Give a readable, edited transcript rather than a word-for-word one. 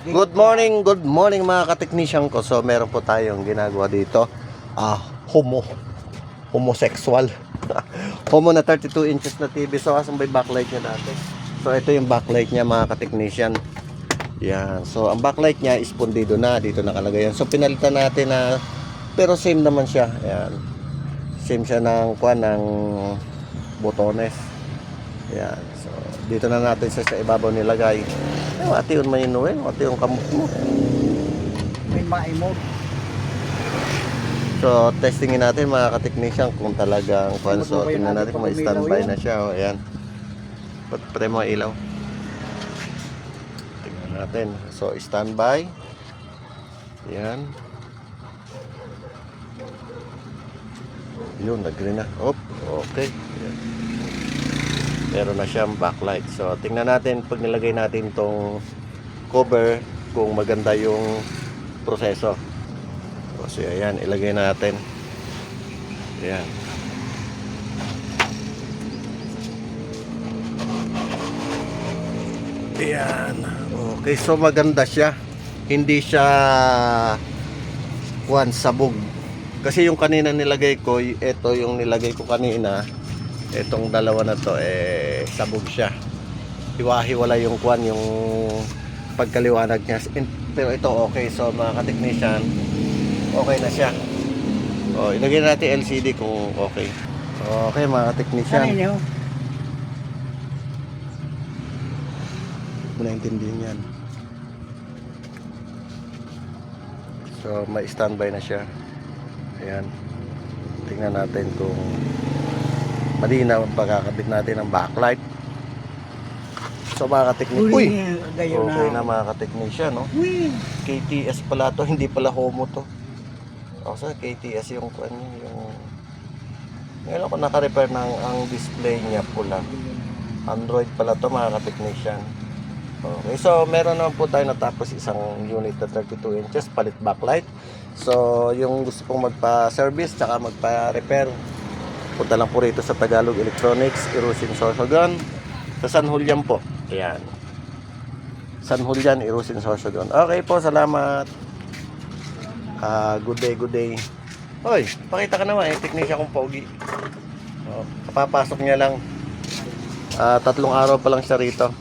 Good morning mga kateknisyan ko. So meron po tayong ginagawa dito. Homosexual. Homo na 32 inches na TV. So asan ba yung backlight niya natin? So ito yung backlight niya mga kateknisyan. Yan. So ang backlight niya is pundido na. Dito nakalagay yan. So pinalitan natin na, pero same naman siya. Yan. Same siya ng botones. Yan. So dito na natin sa ibabaw nilagay. Wati yun maninuin, wati yung kamot mo. May maimod. So, testingin natin mga ka-technician kung talagang so, tingnan natin kung may standby na siya. O, ayan. Pati mo ilaw. Tingnan natin. So, standby. Ayan. Yun, nag-green na. Oh, okay. Ayan. Meron na siyang backlight. So, tingnan natin pag nilagay natin tong cover kung maganda yung proseso. So, ayan, ilagay natin. Ayan. Ayan. Okay, so maganda siya. Hindi siya sabog. Kasi yung kanina nilagay ko, ito yung nilagay ko kanina. Itong dalawa na to sabog siya. Hiwa-hiwala yung yung pagkaliwanag niya. Pero ito okay. So mga ka-technician, okay na siya. O, ilagay natin LCD kung okay. Okay mga ka-technician. Ano yun? Naintindihan yan. So may standby na siya. Ayan. Tingnan natin kung malinaw ang pagkakabit natin ng backlight. So mga ka-technician, okay na mga ka-technician, no? KTS pala to, hindi pala Homo to. So KTS yung ngayon ako naka-repair ng ang display niya pula. Android pala to mga ka-technician. Okay, so meron naman po tayo natapos isang unit na 32 inches palit backlight. So yung gusto pong magpa-service tsaka magpa-repair, punta lang po rito sa Tagalog Electronics, Irusin Sorsogon, sa San Julian po. Ayan. San Julian, Irusin Sorsogon. Okay po, salamat. Good day. Hoy, pakita ka naman, technician kong pogi. Kapapasok niya lang. 3 araw pa lang siya rito.